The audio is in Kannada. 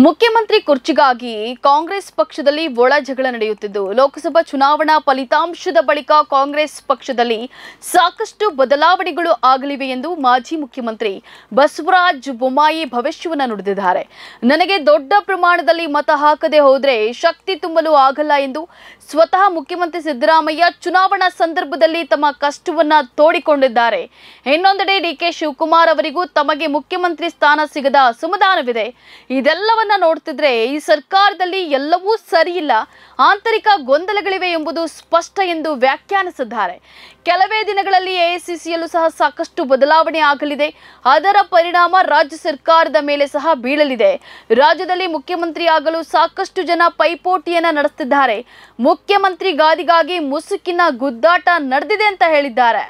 ಮುಖ್ಯಮಂತ್ರಿ ಕುರ್ಚಿಗಾಗಿ ಕಾಂಗ್ರೆಸ್ ಪಕ್ಷದಲ್ಲಿ ಒಳ ಜಗಳ ನಡೆಯುತ್ತಿದ್ದು ಲೋಕಸಭಾ ಚುನಾವಣಾ ಫಲಿತಾಂಶದ ಬಳಿಕ ಕಾಂಗ್ರೆಸ್ ಪಕ್ಷದಲ್ಲಿ ಸಾಕಷ್ಟು ಬದಲಾವಣೆಗಳು ಆಗಲಿವೆ ಎಂದು ಮಾಜಿ ಮುಖ್ಯಮಂತ್ರಿ ಬಸವರಾಜ ಬೊಮ್ಮಾಯಿ ಭವಿಷ್ಯವನ್ನು ನುಡಿದಿದ್ದಾರೆ. ನನಗೆ ದೊಡ್ಡ ಪ್ರಮಾಣದಲ್ಲಿ ಮತ ಹಾಕದೆ ಹೋದರೆ ಶಕ್ತಿ ತುಂಬಲು ಆಗಲ್ಲ ಎಂದು ಸ್ವತಃ ಮುಖ್ಯಮಂತ್ರಿ ಸಿದ್ದರಾಮಯ್ಯ ಚುನಾವಣಾ ಸಂದರ್ಭದಲ್ಲಿ ತಮ್ಮ ಕಷ್ಟವನ್ನ ತೋಡಿಕೊಂಡಿದ್ದಾರೆ. ಇನ್ನೊಂದೆಡೆ ಡಿಕೆ ಶಿವಕುಮಾರ್ ಅವರಿಗೂ ತಮಗೆ ಮುಖ್ಯಮಂತ್ರಿ ಸ್ಥಾನ ಸಿಗದ ಅಸಮಾಧಾನವಿದೆ. ಇದೆಲ್ಲವನ್ನ ನೋಡ್ತಿದ್ರೆ ಈ ಸರ್ಕಾರದಲ್ಲಿ ಎಲ್ಲವೂ ಸರಿಯಿಲ್ಲ, ಆಂತರಿಕ ಗೊಂದಲಗಳಿವೆ ಎಂಬುದು ಸ್ಪಷ್ಟ ಎಂದು ವ್ಯಾಖ್ಯಾನಿಸಿದ್ದಾರೆ. ಕೆಲವೇ ದಿನಗಳಲ್ಲಿ ಎಐಸಿಸಿಯಲ್ಲೂ ಸಹ ಸಾಕಷ್ಟು ಬದಲಾವಣೆ ಆಗಲಿದೆ. ಅದರ ಪರಿಣಾಮ ರಾಜ್ಯ ಸರ್ಕಾರದ ಮೇಲೆ ಸಹ ಬೀಳಲಿದೆ. ರಾಜ್ಯದಲ್ಲಿ ಮುಖ್ಯಮಂತ್ರಿ ಆಗಲು ಸಾಕಷ್ಟು ಜನ ಪೈಪೋಟಿಯನ್ನ ನಡೆಸುತ್ತಿದ್ದಾರೆ. ಮುಖ್ಯಮಂತ್ರಿ ಗಾದಿಗಾಗಿ ಮುಸುಕಿನ ಗುದ್ದಾಟ ನಡೆದಿದೆ ಅಂತ ಹೇಳಿದ್ದಾರೆ.